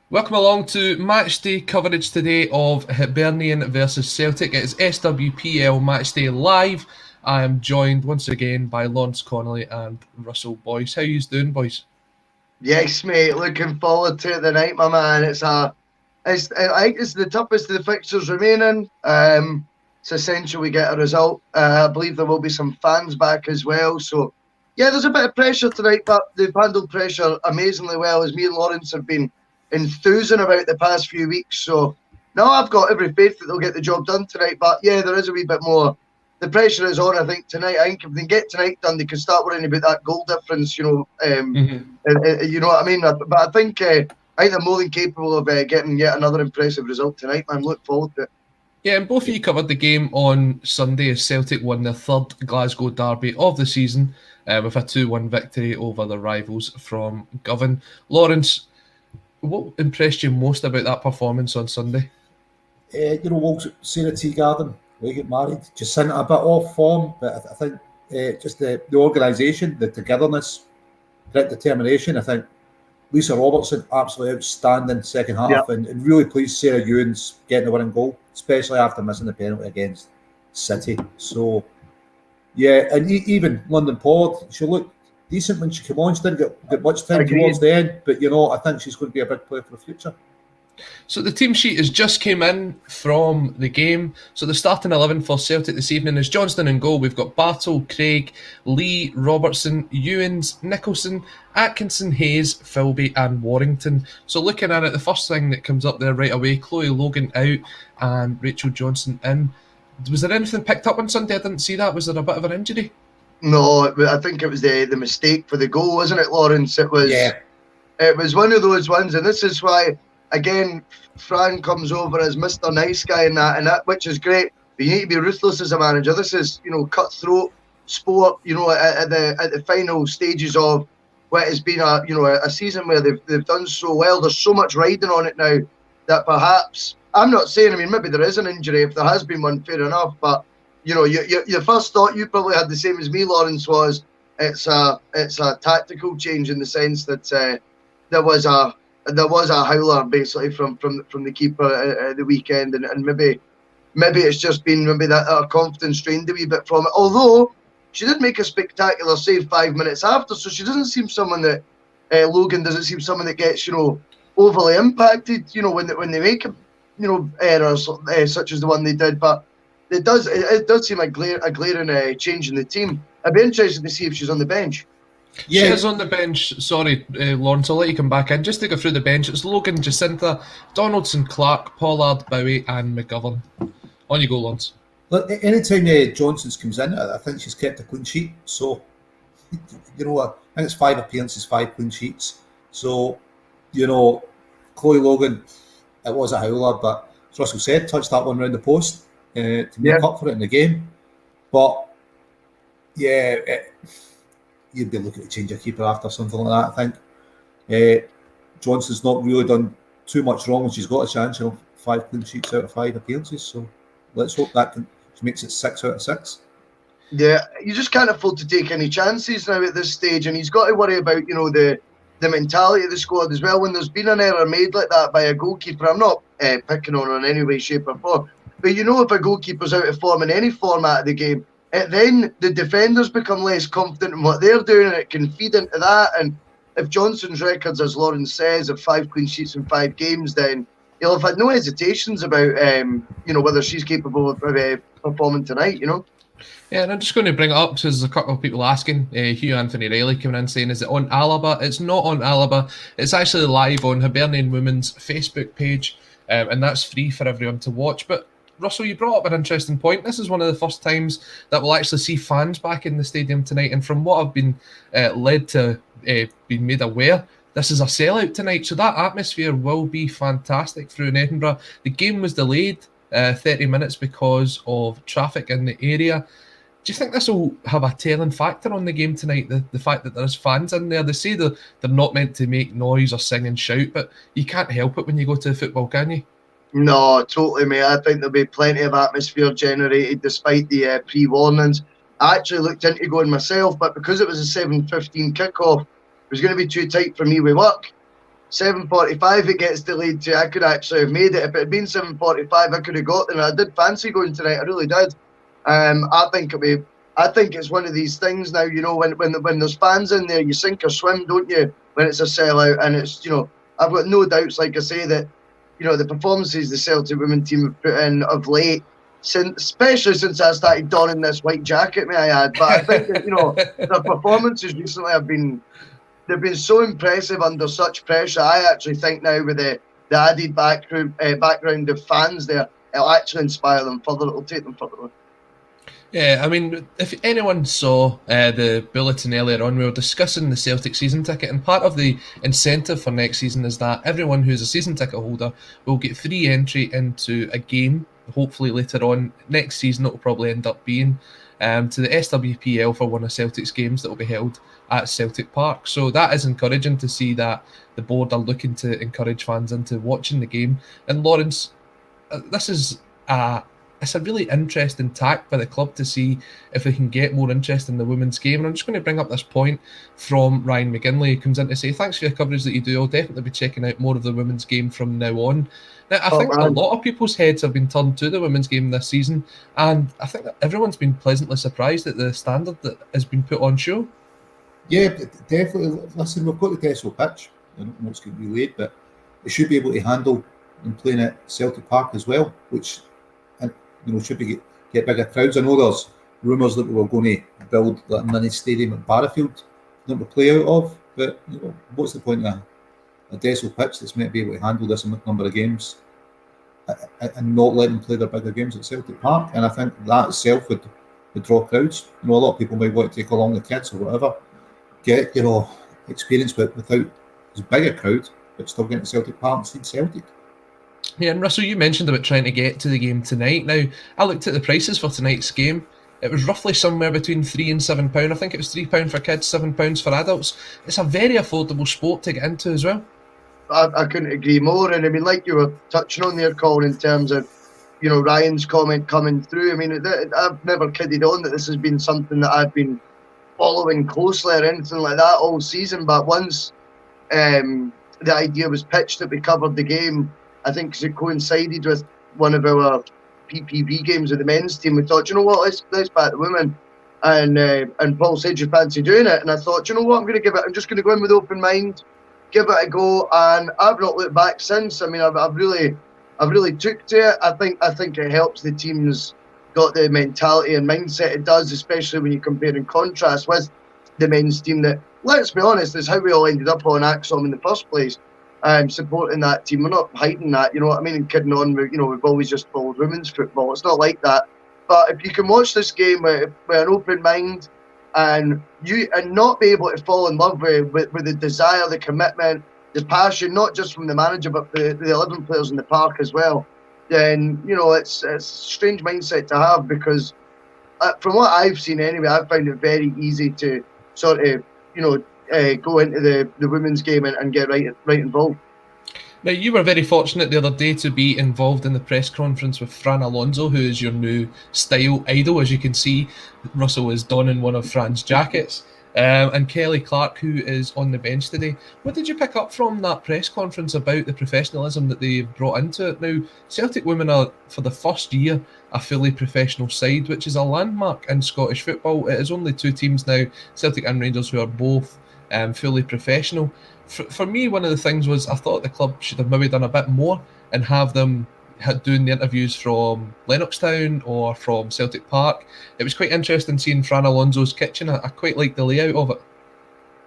Welcome along to matchday coverage today of Hibernian versus Celtic. It is SWPL Matchday Live. I am joined once again by Lawrence Connolly and Russell Boyce. How you doing, boys? Yes, mate. Looking forward to it tonight, my man. I think it's the toughest of the fixtures remaining. It's essential we get a result. I believe there will be some fans back as well. So, yeah, there's a bit of pressure tonight, but they've handled pressure amazingly well, as me and Lawrence have been enthusing about the past few weeks. So, no, I've got every faith that they'll get the job done tonight. But yeah, there is a wee bit more. The pressure is on, I think, tonight. I think if they can get tonight done, they can start worrying about that goal difference, you know what I mean? But I think they're more than capable of getting yet another impressive result tonight, man. Look forward to it. Yeah, and both of you covered the game on Sunday as Celtic won their third Glasgow derby of the season with a 2-1 victory over the rivals from Govan. Lawrence, what impressed you most about that performance on Sunday? Wolves at Sarah Teagarden, we get married. Jacinta a bit off form, but I think just the organisation, the togetherness, grit, determination. I think Lisa Robertson, absolutely outstanding second half, and really pleased Sarah Ewens getting the winning goal, especially after missing the penalty against City. So, yeah, and even London Port, she looked decent when she came on. She didn't get much time towards the end, but I think she's going to be a big player for the future. So the team sheet has just came in from the game. So the starting 11 for Celtic this evening is Johnston in goal. We've got Bartle, Craig, Lee, Robertson, Ewens, Nicholson, Atkinson, Hayes, Philby and Warrington. So looking at it, the first thing that comes up there right away, Chloe Logan out and Rachel Johnson in. Was there anything picked up on Sunday? I didn't see that. Was there a bit of an injury? No, I think it was the mistake for the goal, wasn't it, Lawrence? It was one of those ones, and this is why, again, Fran comes over as Mr. Nice Guy and that, which is great. But you need to be ruthless as a manager. This is, cutthroat sport. At the final stages of what has been a season where they've done so well. There's so much riding on it now that perhaps, I'm not saying. I mean, maybe there is an injury. If there has been one, fair enough. But your first thought, you probably had the same as me, Lawrence, was it's a tactical change in the sense that there was a howler basically from the keeper at the weekend, and maybe it's just been that her confidence strained a wee bit from it. Although she did make a spectacular save 5 minutes after, so she doesn't seem someone that Logan doesn't seem someone that gets overly impacted when they make errors such as the one they did. But it does seem a glaring change in the team. I'd be interested to see if she's on the bench. Yeah. She is on the bench. Sorry, Lawrence, I'll let you come back in. Just to go through the bench, it's Logan, Jacinta, Donaldson, Clark, Pollard, Bowie and McGovern. On you go, Lawrence. Look, anytime Johnson's comes in, I think she's kept a clean sheet. So, I think it's 5 appearances, 5 clean sheets. So, Chloe Logan, it was a howler, but as Russell said, touched that one around the post to make up for it in the game. But, yeah, you'd be looking to change your keeper after something like that, I think. Johnson's not really done too much wrong when she's got a chance. 5 clean sheets out of 5 appearances. So let's hope she makes it 6 out of 6. Yeah, you just can't afford to take any chances now at this stage, and he's got to worry about the mentality of the squad as well. When there's been an error made like that by a goalkeeper, I'm not picking on her in any way, shape or form, but if a goalkeeper's out of form in any format of the game, then the defenders become less confident in what they're doing, and it can feed into that. And if Johnson's records, as Lawrence says, of 5 clean sheets in 5 games, then he'll have had no hesitations about whether she's capable of performing tonight. Yeah, and I'm just going to bring it up because there's a couple of people asking. Hugh Anthony Riley coming in saying, is it on Alaba? It's not on Alaba. It's actually live on Hibernian Women's Facebook page, and that's free for everyone to watch. But Russell, you brought up an interesting point. This is one of the first times that we'll actually see fans back in the stadium tonight. And from what I've been led to being made aware, this is a sellout tonight. So that atmosphere will be fantastic through in Edinburgh. The game was delayed 30 minutes because of traffic in the area. Do you think this will have a telling factor on the game tonight, the fact that there's fans in there? They say they're not meant to make noise or sing and shout, but you can't help it when you go to football, can you? No, totally, mate. I think there'll be plenty of atmosphere generated despite the pre-warnings. I actually looked into going myself, but because it was a 7:15 kickoff, it was going to be too tight for me with work. 7:45 it gets delayed to. I could actually have made it. If it had been 7:45, I could have got there. And I did fancy going tonight. I really did. I think it's one of these things now. You know, when there's fans in there, you sink or swim, don't you? When it's a sellout, and it's, you know, I've got no doubts, like I say, that, you know, the performances the Celtic women team have put in of late, especially since I started donning this white jacket, may I add. But I think that, you know, their performances recently they've been so impressive under such pressure. I actually think now with the added background of fans there, it'll actually inspire them further. It'll take them further. Yeah, I mean, if anyone saw the bulletin earlier on, we were discussing the Celtic season ticket, and part of the incentive for next season is that everyone who's a season ticket holder will get free entry into a game, hopefully later on next season. It will probably end up being to the SWPL for one of Celtic's games that will be held at Celtic Park. So that is encouraging to see that the board are looking to encourage fans into watching the game. And Lawrence, this is it's a really interesting tack by the club to see if they can get more interest in the women's game. And I'm just going to bring up this point from Ryan McGinley, who comes in to say, thanks for your coverage that you do. I'll definitely be checking out more of the women's game from now on. Now, I think a lot of people's heads have been turned to the women's game this season, and I think that everyone's been pleasantly surprised at the standard that has been put on show. Yeah, definitely. Listen, we've got the Tesco pitch. I don't know what's going to be late, but it should be able to handle and playing at Celtic Park as well, which, you know, should be get bigger crowds. I know there's rumours that we were going to build that mini stadium at Barrowfield that we play out of, but, you know, what's the point of a Tesco pitch that's meant to be able to handle this number of games and not let them play their bigger games at Celtic Park? And I think that itself would draw crowds. You know, a lot of people might want to take along the kids or whatever, get, you know, experience, but without as big a crowd, but still getting to Celtic Park and seeing Celtic. Yeah, and Russell, you mentioned about trying to get to the game tonight. Now, I looked at the prices for tonight's game. It was roughly somewhere between £3 and £7. I think it was £3 for kids, £7 for adults. It's a very affordable sport to get into as well. I couldn't agree more. And I mean, like you were touching on there, Colin, in terms of, you know, Ryan's comment coming through. I mean, I've never kidded on that this has been something that I've been following closely or anything like that all season. But once the idea was pitched that we covered the game, I think because it coincided with one of our PPV games with the men's team, we thought, you know what, let's back the women. And Paul said you fancy doing it, and I thought, you know what, I'm just going to go in with open mind, give it a go, and I've not looked back since. I mean, I've really took to it. I think it helps the team's got the mentality and mindset it does, especially when you compare and contrast with the men's team that, let's be honest, is how we all ended up on Axom in the first place. Supporting that team. We're not hiding that, you know what I mean, and kidding on. We've always just followed women's football. It's not like that. But if you can watch this game with an open mind and not be able to fall in love with the desire, the commitment, the passion, not just from the manager but the 11 players in the park as well, then, you know, it's a strange mindset to have, because from what I've seen anyway, I've found it very easy to sort of, you know, go into the women's game and get right involved. Now, you were very fortunate the other day to be involved in the press conference with Fran Alonso, who is your new style idol. As you can see, Russell is donning one of Fran's jackets. And Kelly Clark, who is on the bench today. What did you pick up from that press conference about the professionalism that they've brought into it? Now, Celtic women are, for the first year, a fully professional side, which is a landmark in Scottish football. It is only two teams now, Celtic and Rangers, who are both fully professional. For me, one of the things was I thought the club should have maybe done a bit more and have them doing the interviews from Lennoxtown or from Celtic Park. It was quite interesting seeing Fran Alonso's kitchen. I quite like the layout of it.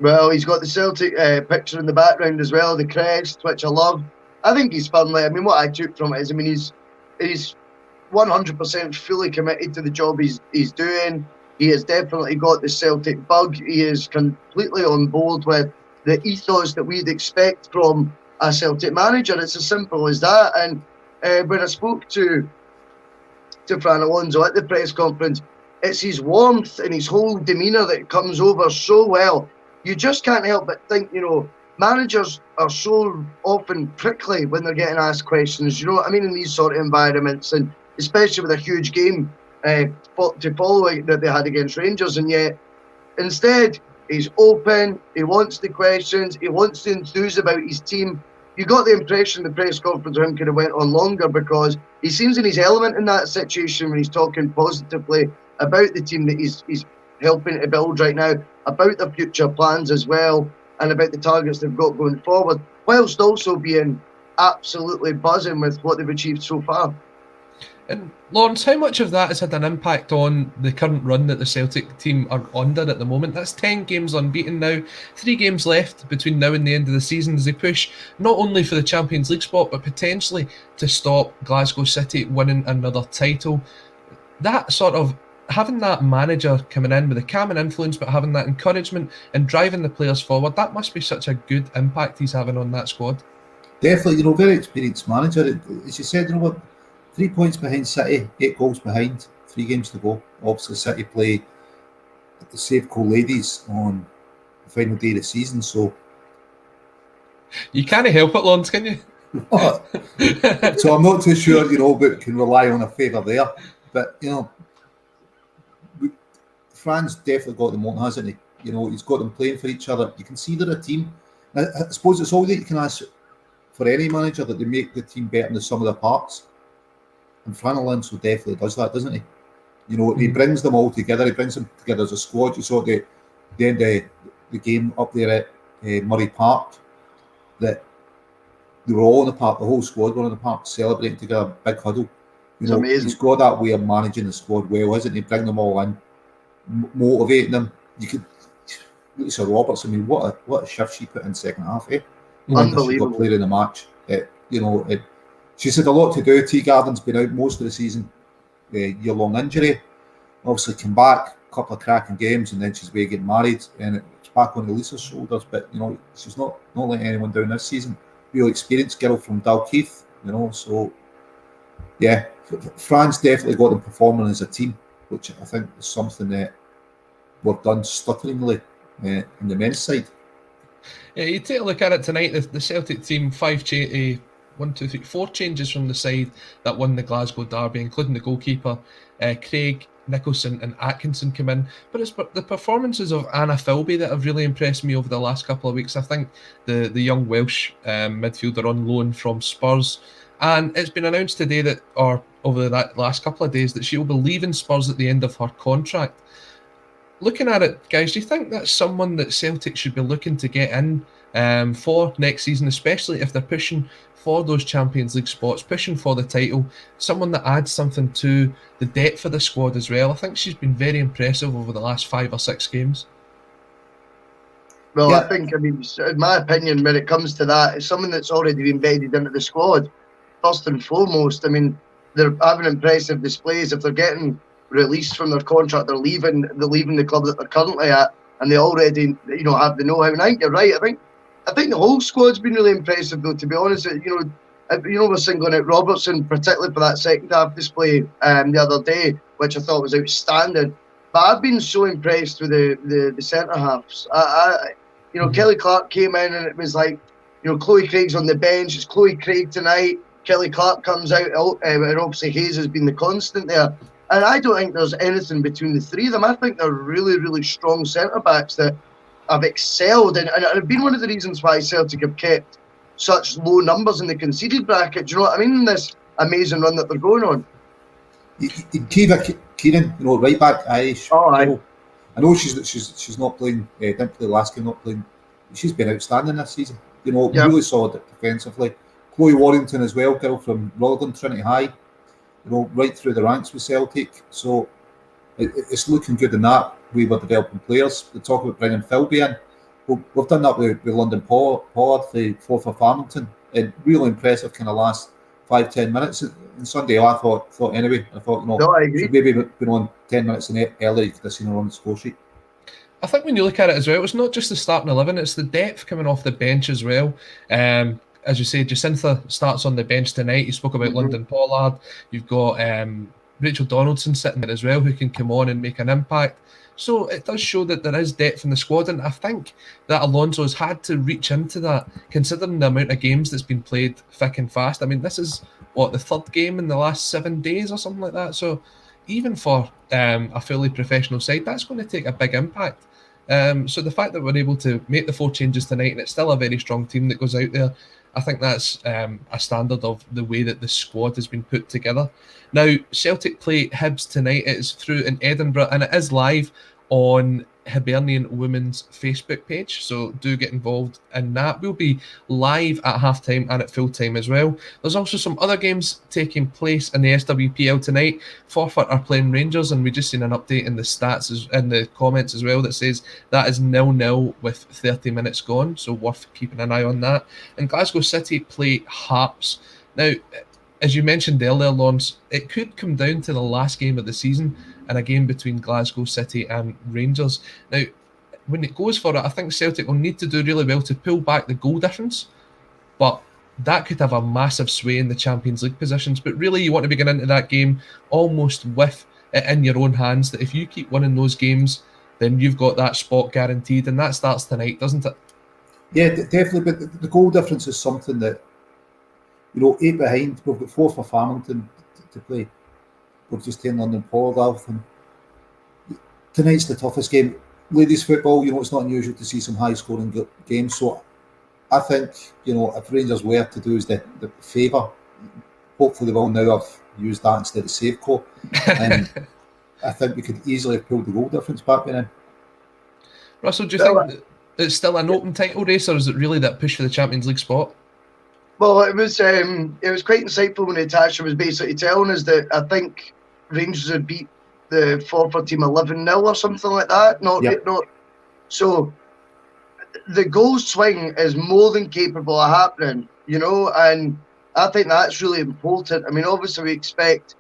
Well, he's got the Celtic picture in the background as well, the crest, which I love. I think he's fun. I mean, what I took from it is, I mean, he's 100% fully committed to the job he's doing. He has definitely got the Celtic bug. He is completely on board with the ethos that we'd expect from a Celtic manager. It's as simple as that. And when I spoke to Fran Alonso at the press conference, it's his warmth and his whole demeanour that comes over so well. You just can't help but think, you know, managers are so often prickly when they're getting asked questions, you know what I mean, in these sort of environments, and especially with a huge game to follow that they had against Rangers. And yet, instead, He's open. He wants the questions. He wants to enthuse about his team. You got the impression the press conference with him could have went on longer because he seems in his element in that situation when he's talking positively about the team that he's helping to build right now, about the future plans as well, and about the targets they've got going forward, whilst also being absolutely buzzing with what they've achieved so far. And Lawrence, how much of that has had an impact on the current run that the Celtic team are under at the moment? That's 10 games unbeaten now, 3 games left between now and the end of the season as they push not only for the Champions League spot, but potentially to stop Glasgow City winning another title. That sort of, having that manager coming in with a calming influence, but having that encouragement and driving the players forward, that must be such a good impact he's having on that squad. Definitely, very experienced manager. As you said, what, 3 points behind City, 8 goals behind, 3 games to go. Obviously, City play the Safeco Ladies on the final day of the season, so... You can't help it, Lawrence, can you? So I'm not too sure, but can rely on a favour there. But, Fran's definitely got them on, hasn't he? He's got them playing for each other. You can see they're a team. I suppose it's all that you can ask for any manager, that they make the team better than the sum of the parts. And Fran Alonso definitely does that, doesn't he? He brings them all together. He brings them together as a squad. You saw the end of the game up there at Murray Park, that they were all in the park. The whole squad were in the park celebrating together, big huddle. It's amazing. He's got that way of managing the squad well, hasn't he? Bring them all in, motivating them. You could, Lisa Roberts. I mean, what a shift she put in second half. Unbelievable. Player in the match. She's had a lot to do. Teagarden's been out most of the season, year-long injury. Obviously, come back, a couple of cracking games, and then she's away getting married, and it's back on Lisa's shoulders. But she's not letting anyone down this season. Real experienced girl from Dalkeith, So yeah, Fran's definitely got them performing as a team, which I think is something that we've done stutteringly in the men's side. Yeah, you take a look at it tonight. The Celtic team, 4 changes from the side that won the Glasgow derby, including the goalkeeper. Craig, Nicholson and Atkinson come in. But it's the performances of Anna Philby that have really impressed me over the last couple of weeks. I think the young Welsh midfielder on loan from Spurs. And it's been announced today that, or over that last couple of days, that she will be leaving Spurs at the end of her contract. Looking at it, guys, do you think that's someone that Celtic should be looking to get in for next season, especially if they're pushing for those Champions League spots, pushing for the title, someone that adds something to the depth of the squad as well? I think she's been very impressive over the last 5 or 6 games. Well, yeah. I think, in my opinion, when it comes to that, it's someone that's already embedded into the squad, first and foremost. They're having impressive displays. If they're getting released from their contract, they're leaving the club that they're currently at, and they already have the know-how. And I think you're right. I think the whole squad's been really impressive, though, to be honest. We're singling out Robertson, particularly for that second half display the other day, which I thought was outstanding. But I've been so impressed with the centre halves. Kelly Clark came in, and it was like, Chloe Craig's on the bench. It's Chloe Craig tonight. Kelly Clark comes out, and obviously Hayes has been the constant there. And I don't think there's anything between the three of them. I think they're really, really strong centre-backs that have excelled. And it's been one of the reasons why Celtic have kept such low numbers in the conceded bracket. Do you know what I mean? In this amazing run that they're going on. Kiva Kieran, right back, Irish. Oh, aye. I know she's not playing, didn't play last game, not playing. She's been outstanding this season. Really solid defensively. Chloe Warrington as well, girl from Rutherglen Trinity High. Right through the ranks with Celtic. So it's looking good in that way we're developing players. They talk about bringing Philby in. We've done that with London Pollard, the 4th of Farmington. And really impressive kind of last 5-10 minutes. And Sunday, I thought anyway. I thought, I agree. Should maybe been on 10 minutes earlier, you could have seen her on the score sheet. I think when you look at it as well, it's not just the starting 11, it's the depth coming off the bench as well. As you say, Jacintha starts on the bench tonight. You spoke about London Pollard. You've got Rachel Donaldson sitting there as well, who can come on and make an impact. So it does show that there is depth in the squad, and I think that Alonso has had to reach into that, considering the amount of games that's been played thick and fast. This is, the 3rd game in the last 7 days or something like that. So even for a fully professional side, that's going to take a big impact. So the fact that we're able to make the 4 changes tonight, and it's still a very strong team that goes out there, I think that's a standard of the way that the squad has been put together. Now, Celtic play Hibs tonight. It is through in Edinburgh, and it is live on Hibernian Women's Facebook page, so do get involved in that. We'll be live at halftime and at full time as well. There's also some other games taking place in the SWPL tonight. Forfar are playing Rangers, and we just seen an update in the stats in the comments as well that says that is 0-0 with 30 minutes gone, so worth keeping an eye on that. And Glasgow City play Hearts. Now, as you mentioned earlier, Lawrence, it could come down to the last game of the season and a game between Glasgow City and Rangers. Now, when it goes for it, I think Celtic will need to do really well to pull back the goal difference, but that could have a massive sway in the Champions League positions. But really, you want to be getting into that game almost with it in your own hands, that if you keep winning those games, then you've got that spot guaranteed, and that starts tonight, doesn't it? Yeah, definitely, but the goal difference is something that, 8 behind, we've got 4 for Farmington to play. We've just taken London Pologlav, and tonight's the toughest game. Ladies football, it's not unusual to see some high-scoring games, so I think, if Rangers were to do us the favour, hopefully they will now have used that instead of Safeco, and I think we could easily have pulled the goal difference back in. Russell, do you think it's still an open title race, or is it really that push for the Champions League spot? Well, it was quite insightful when Natasha was basically telling us that I think Rangers had beat the Forfar team 11-0 or something like that. Not so. The goal swing is more than capable of happening, and I think that's really important. I mean, obviously we expect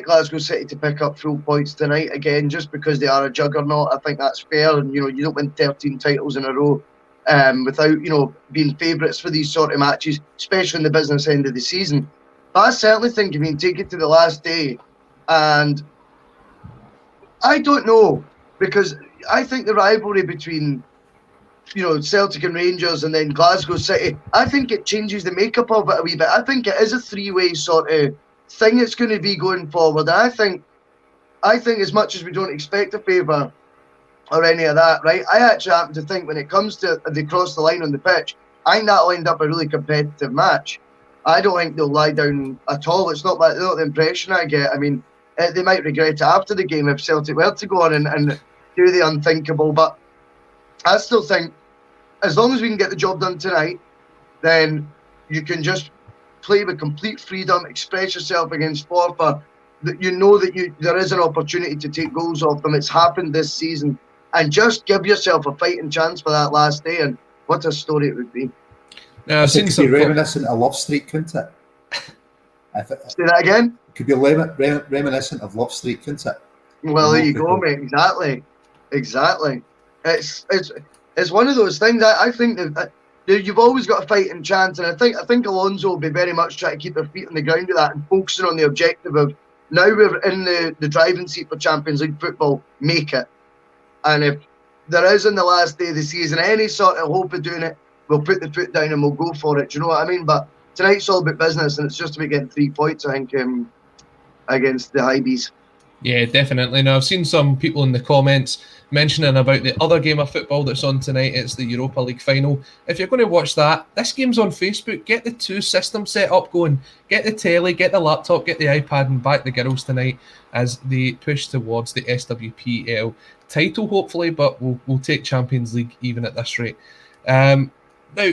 Glasgow City to pick up full points tonight again, just because they are a juggernaut. I think that's fair, and you don't win 13 titles in a row without being favourites for these sort of matches, especially in the business end of the season. But I certainly think if you can take it to the last day, and I don't know, because I think the rivalry between Celtic and Rangers and then Glasgow City, I think it changes the makeup of it a wee bit. I think it is a 3-way sort of thing it's going to be going forward. I think as much as we don't expect a favour or any of that, right, I actually happen to think when it comes to they cross the line on the pitch, I think that'll end up a really competitive match. I don't think they'll lie down at all. It's not the impression I get. I mean, they might regret it after the game if Celtic were to go on and do the unthinkable, but I still think as long as we can get the job done tonight, then you can just play with complete freedom, express yourself against Forfar, that there is an opportunity to take goals off them. It's happened this season, and just give yourself a fighting chance for that last day, and what a story it would be. Now, I've seen some reminiscent of Love Street, couldn't it? Say that again? Could be reminiscent of Love Street, couldn't it? Well, there you go, mate. Exactly. It's one of those things. I think that you've always got a fighting chance, and I think Alonso will be very much trying to keep their feet on the ground with that and focusing on the objective of now we're in the driving seat for Champions League football, make it. And if there is in the last day of the season any sort of hope of doing it, we'll put the foot down and we'll go for it. Do you know what I mean? But tonight's all about business, and it's just about getting 3 points, I think, against the Hibees. Yeah, definitely. Now, I've seen some people in the comments mentioning about the other game of football that's on tonight. It's the Europa League final. If you're going to watch that, this game's on Facebook. Get the 2 systems set up going. Get the telly, get the laptop, get the iPad, and back the girls tonight as they push towards the SWPL title, hopefully, but we'll take Champions League even at this rate. Now,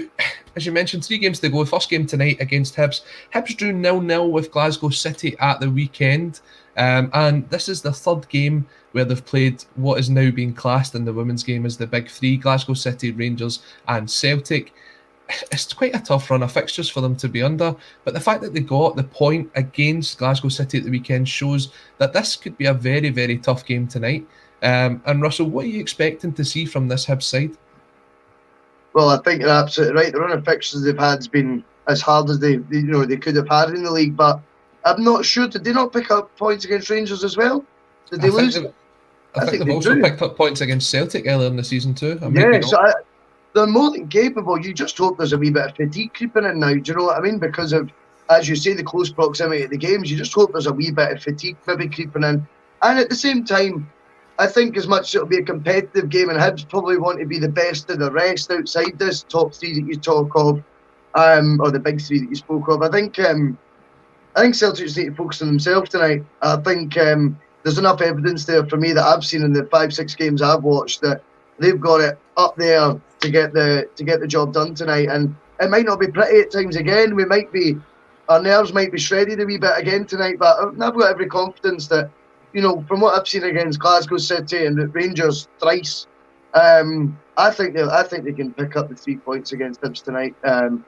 as you mentioned, 3 games to go. First game tonight against Hibs. Hibs drew 0-0 with Glasgow City at the weekend. And this is the 3rd game where they've played what is now being classed in the women's game as the Big 3, Glasgow City, Rangers and Celtic. It's quite a tough run of fixtures for them to be under, but the fact that they got the point against Glasgow City at the weekend shows that this could be a very, very tough game tonight. And Russell, what are you expecting to see from this Hibs side? Well, I think you're absolutely right. The run of fixtures they've had has been as hard as they could have had in the league, but I'm not sure. Did they not pick up points against Rangers as well? Did they lose? I think they've also picked up points against Celtic earlier in the season too. They're more than capable. You just hope there's a wee bit of fatigue creeping in now. Do you know what I mean? Because of, as you say, the close proximity of the games, you just hope there's a wee bit of fatigue maybe creeping in. And at the same time, I think as much as it'll be a competitive game, and Hibs probably want to be the best of the rest outside this top three that you talk of, or the big three that you spoke of. I think Celtic just need to focus on themselves tonight. I think there's enough evidence there for me that I've seen in the 5-6 games I've watched that they've got it up there to get the job done tonight. And it might not be pretty at times again. Our nerves might be shredded a wee bit again tonight, but I've got every confidence that, from what I've seen against Glasgow City and the Rangers thrice, I think they can pick up the 3 points against Hibs tonight, and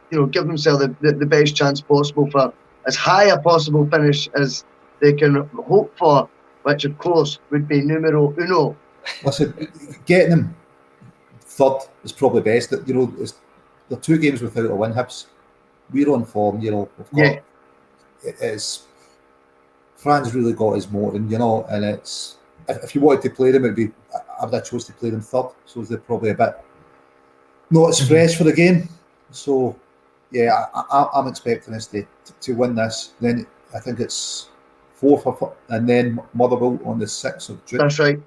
give themselves the best chance possible for as high a possible finish as they can hope for, which of course would be numero uno. Listen, getting them third is probably best. They're 2 games without a win, Hibs. We're on form, we've got Fran's really got his motoring, and it's if you wanted to play them, I would have chose to play them third, so they're probably a bit not as fresh for the game. So yeah, I'm expecting us to win this. Then I think it's 4th and then Motherwell on the 6th of June. That's right.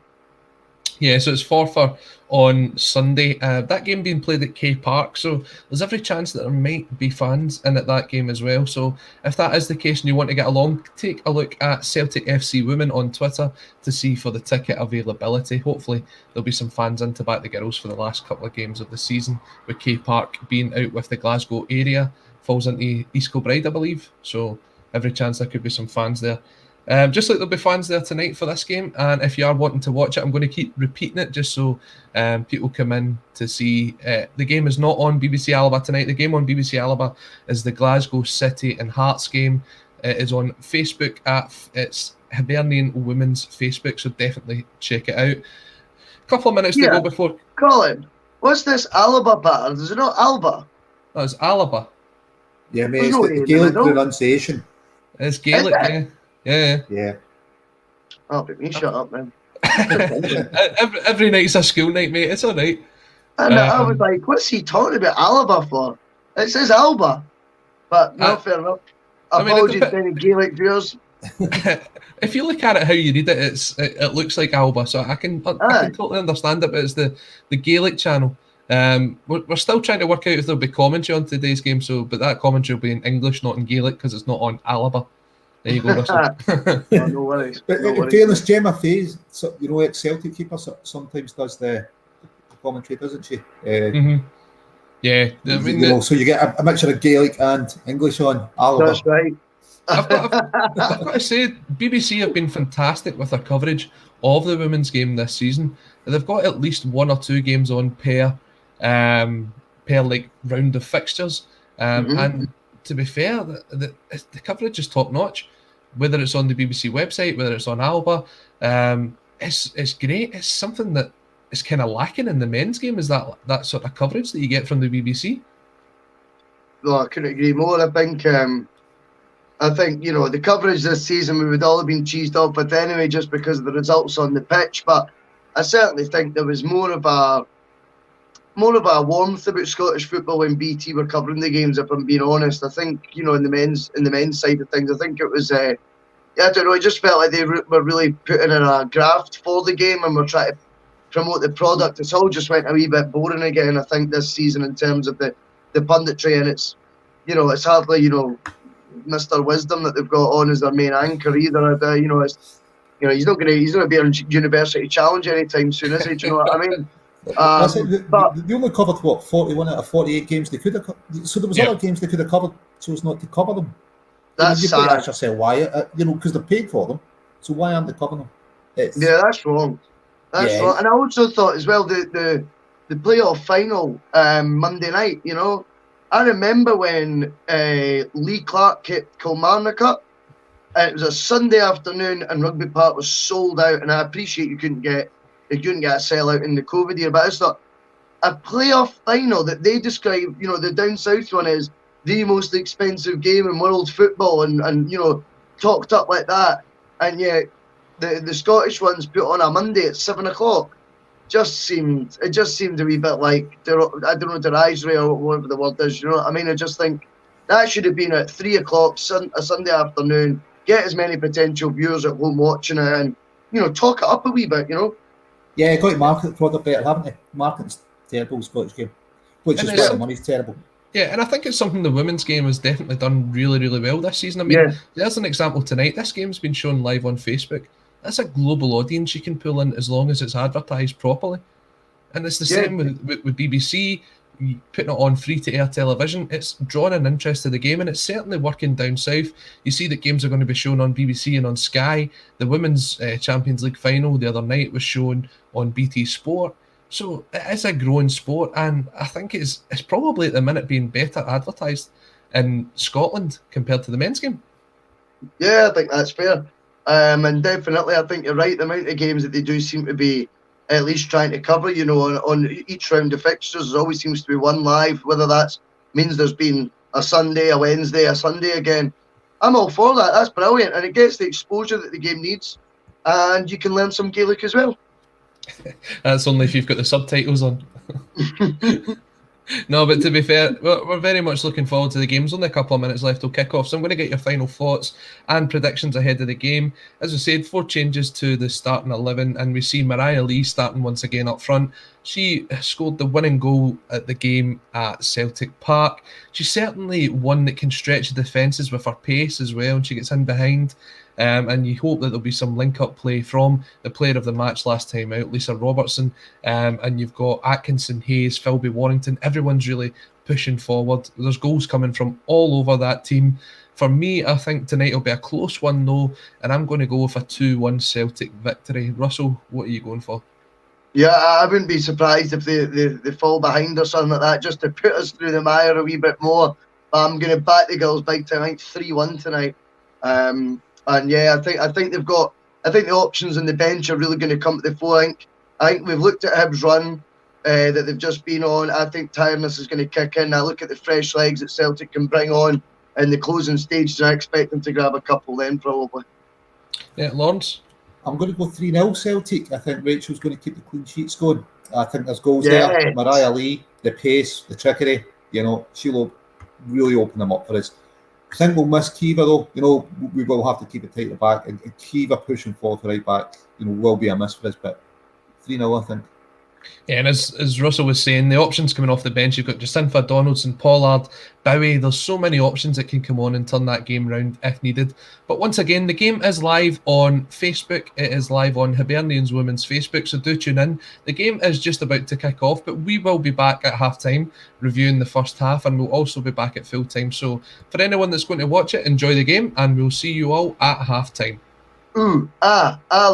Yeah, so it's Forfar on Sunday. That game being played at K Park, so there's every chance that there might be fans in at that game as well. So if that is the case and you want to get along, take a look at Celtic FC Women on Twitter to see for the ticket availability. Hopefully there'll be some fans in to back the girls for the last couple of games of the season, with K Park being out with the Glasgow area. Falls into East Kilbride, I believe. So every chance there could be some fans there. Just like there'll be fans there tonight for this game, and if you are wanting to watch it, I'm going to keep repeating it just so people come in to see. The game is not on BBC Alaba tonight. The game on BBC Alaba is the Glasgow City and Hearts game. It is on Facebook it's Hibernian Women's Facebook, so definitely check it out. A couple of minutes to go before. Colin, what's this Alaba pattern? Is it not Alba? That's Alaba. Yeah, mate, it's the Gaelic pronunciation. It's Gaelic, yeah. Oh, but me shut up, man. every night's a school night, mate. It's all right. And I was like, what's he talking about Alaba for? It says Alba. But no, fair enough. Apologies to any Gaelic viewers. If you look at it how you read it, it looks like Alba, so I can totally understand it, but it's the Gaelic channel. We're still trying to work out if there'll be commentary on today's game, but that commentary will be in English, not in Gaelic, because it's not on Alaba. There you go, Russell. No worries. But in fairness, Gemma Faye, ex-Celtic keeper, sometimes does the commentary, doesn't she? Yeah. I mean, so you get a mixture of Gaelic and English on Alaba. That's right. I've got to say, BBC have been fantastic with their coverage of the women's game this season. They've got at least 1 or 2 games on per like round of fixtures, and to be fair, the coverage is top notch. Whether it's on the BBC website, whether it's on Alba, it's great. It's something that is kind of lacking in the men's game, is that sort of coverage that you get from the BBC. No, I couldn't agree more. I think the coverage this season we would all have been cheesed off with anyway, just because of the results on the pitch. But I certainly think there was more of a warmth about Scottish football when BT were covering the games, if I'm being honest. I think, in the men's side of things, I think it was, I don't know, it just felt like they were really putting in a graft for the game and were trying to promote the product. It's all just went a wee bit boring again, I think, this season in terms of the punditry, and it's hardly, Mr. Wisdom that they've got on as their main anchor either. He's not going to be on University Challenge anytime soon, is he? Do you know what I mean? They only covered 41 out of 48 games they could have covered. So there was other games they could have covered, chose not to cover them. That's sad. Ask yourself why, because they're paid for them. So why aren't they covering them? That's wrong. That's wrong. And I also thought as well the playoff final Monday night. I remember when Lee Clark hit Kilmarnock up. It was a Sunday afternoon and Rugby Park was sold out. And I appreciate you couldn't get a sellout in the COVID year, but I just thought a playoff final that they describe, the down south one is the most expensive game in world football, and talked up like that, and yet the Scottish ones put on a Monday at 7:00 just seemed a wee bit like, I don't know, derisory or whatever the word is. You know what I mean? I just think that should have been at 3:00 a Sunday afternoon. Get as many potential viewers at home watching it, and talk it up a wee bit, Yeah, got to market the product better, haven't they? Marketing's terrible, Scottish game. Which is why the money's terrible. Yeah, and I think it's something the women's game has definitely done really, really well this season. I mean, there's an example tonight. This game's been shown live on Facebook. That's a global audience you can pull in as long as it's advertised properly. And it's the same with BBC, putting it on free-to-air television. It's drawn an interest to the game, and it's certainly working down south. You see that games are going to be shown on BBC and on Sky. The Women's Champions League final the other night was shown on BT Sport. So it is a growing sport, and I think it's probably at the minute being better advertised in Scotland compared to the men's game. Yeah, I think that's fair. And definitely, I think you're right. The amount of games that they do seem to be at least trying to cover, on each round of fixtures, there always seems to be one live, whether that means there's been a Sunday, a Wednesday, a Sunday again. I'm all for that. That's brilliant. And it gets the exposure that the game needs. And you can learn some Gaelic as well. That's only if you've got the subtitles on. No, but to be fair, we're very much looking forward to the game. There's only a couple of minutes left till kick-off, so I'm going to get your final thoughts and predictions ahead of the game. As I said, 4 changes to the starting 11, and we see Mariah Lee starting once again up front. She scored the winning goal at the game at Celtic Park. She's certainly one that can stretch the defences with her pace as well, and she gets in behind. And you hope that there'll be some link-up play from the player of the match last time out, Lisa Robertson, and you've got Atkinson, Hayes, Philby Warrington. Everyone's really pushing forward. There's goals coming from all over that team. For me, I think tonight will be a close one though, and I'm going to go with a 2-1 Celtic victory. Russell, what are you going for? Yeah, I wouldn't be surprised if they fall behind or something like that, just to put us through the mire a wee bit more. I'm going to back the girls big time. I think 3-1 tonight. And yeah, I think they've got. I think the options on the bench are really going to come to the fore. I think we've looked at Hibs' run that they've just been on. I think tiredness is going to kick in. I look at the fresh legs that Celtic can bring on in the closing stages. I expect them to grab a couple then probably. Yeah, Lawrence? I'm going to go 3-0 Celtic. I think Rachel's going to keep the clean sheets going. I think there's goals there. Mariah Lee, the pace, the trickery. She'll really open them up for us. I think we'll miss Kiva though. We will have to keep it tight at the back, and Kiva pushing forward right back, will be a miss for us. But 3-0, I think. Yeah, and as Russell was saying, the options coming off the bench, you've got Jacinta Donaldson, Pollard, Bowie. There's so many options that can come on and turn that game round if needed. But once again, the game is live on Facebook. It is live on Hibernians Women's Facebook, so do tune in. The game is just about to kick off, but we will be back at half-time reviewing the first half, and we'll also be back at full-time. So for anyone that's going to watch it, enjoy the game, and we'll see you all at half-time.